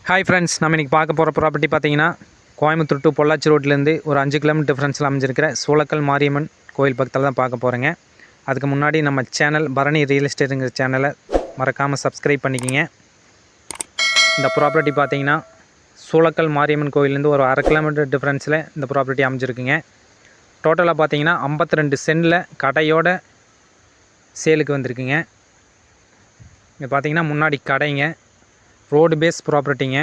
Hi friends, நம்ம இன்றைக்கி பார்க்க போகிற ப்ராப்பர்ட்டி பார்த்தீங்கன்னா கோயம்புத்தூர் டு பொள்ளாச்சி ரோட்லேருந்து ஒரு 5 கிலோமீட்டர் டிஃப்ரென்ஸில் அமைஞ்சிருக்கிற சூளக்கல் மாரியம்மன் கோயில் பக்கத்தில் தான் பார்க்க போகிறேங்க. அதுக்கு முன்னாடி நம்ம சேனல் பரணி ரியல் எஸ்டேட்டுங்கிற சேனலை மறக்காமல் சப்ஸ்கிரைப் பண்ணிக்கிங்க. இந்த ப்ராப்பர்ட்டி பார்த்தீங்கன்னா சூளக்கல் மாரியம்மன் கோயிலேருந்து ஒரு 1/2 கிலோமீட்டர் டிஃப்ரென்ஸில் இந்த ப்ராப்பர்ட்டி அமைஞ்சிருக்குங்க. டோட்டலாக பார்த்தீங்கன்னா 52 சென்டில் கடையோட சேலுக்கு வந்திருக்குங்க. இங்கே பார்த்தீங்கன்னா முன்னாடி கடைங்க, ரோடு பேஸ் ப்ராப்பர்ட்டிங்க.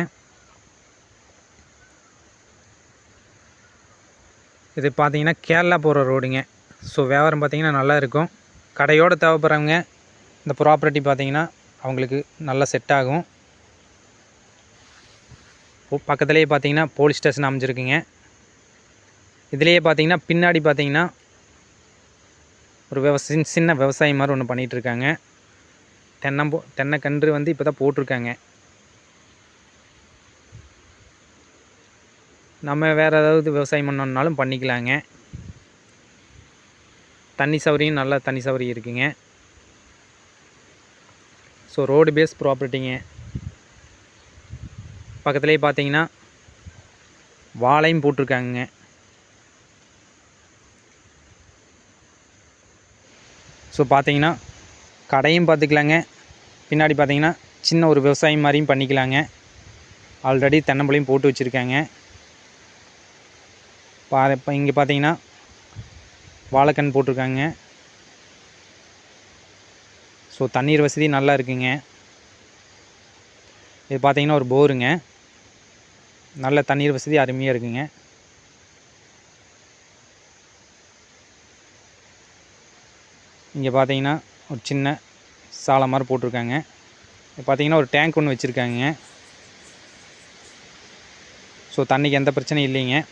இது பார்த்தீங்கன்னா கேரளா போகிற ரோடுங்க. ஸோ வியாபாரம் பார்த்தீங்கன்னா நல்லா இருக்கும். கடையோடு தேவைப்படுறவங்க இந்த ப்ராப்பர்ட்டி பார்த்தீங்கன்னா அவங்களுக்கு நல்லா செட் ஆகும். பக்கத்துலேயே பார்த்தீங்கன்னா போலீஸ் ஸ்டேஷன் அமைஞ்சிருக்குங்க. இதுலேயே பார்த்தீங்கன்னா பின்னாடி பார்த்தீங்கன்னா ஒரு சின்ன விவசாயம் மாதிரி ஒன்று பண்ணிகிட்ருக்காங்க. தென்னைக்கன்று வந்து இப்போ தான் போட்டிருக்காங்க. நம்ம வேறு ஏதாவது விவசாயம் பண்ணணுன்னாலும் பண்ணிக்கலாங்க. தண்ணி சௌகரியம் நல்லா தண்ணி சௌகரியம் இருக்குங்க. ஸோ ரோடு பேஸ் ப்ராப்பர்ட்டிங்க. பக்கத்துலேயே பார்த்தீங்கன்னா வாழையும் போட்டிருக்காங்க. ஸோ பார்த்தீங்கன்னா கடையும் பார்த்துக்கலாங்க. பின்னாடி பார்த்தீங்கன்னா சின்ன ஒரு விவசாயம் மாதிரியும் பண்ணிக்கலாங்க. ஆல்ரெடி தென்னம்பிள்ளையும் போட்டு வச்சுருக்காங்க. இப்போ இங்கே பார்த்தீங்கன்னா வாழைக்கன்று போட்டிருக்காங்க. ஸோ தண்ணீர் வசதி நல்லா இருக்குங்க. இது பார்த்தீங்கன்னா ஒரு போருங்க. நல்ல தண்ணீர் வசதி அருமையாக இருக்குங்க. இங்கே பார்த்தீங்கன்னா ஒரு சின்ன சாலை மாதிரி போட்டிருக்காங்க. பார்த்தீங்கன்னா ஒரு டேங்க் ஒன்று வச்சுருக்காங்க. ஸோ தண்ணிக்கு எந்த பிரச்சனையும் இல்லைங்க.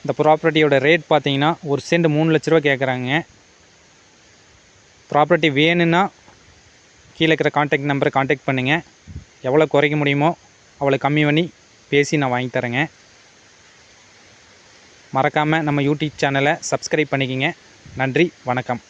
இந்த ப்ராப்பர்ட்டியோட ரேட் பார்த்தீங்கன்னா ஒரு சென்ட் 3 லட்ச ரூபா கேட்குறாங்க. ப்ராப்பர்ட்டி வேணும்னா கீழே இருக்கிற கான்டாக்ட் நம்பரை கான்டாக்ட் பண்ணுங்கள். எவ்வளோ குறைக்க முடியுமோ அவ்வளோ கம்மி பண்ணி பேசி நான் வாங்கி தரேங்க. மறக்காமல் நம்ம யூடியூப் சேனலை சப்ஸ்கிரைப் பண்ணிக்கிங்க. நன்றி, வணக்கம்.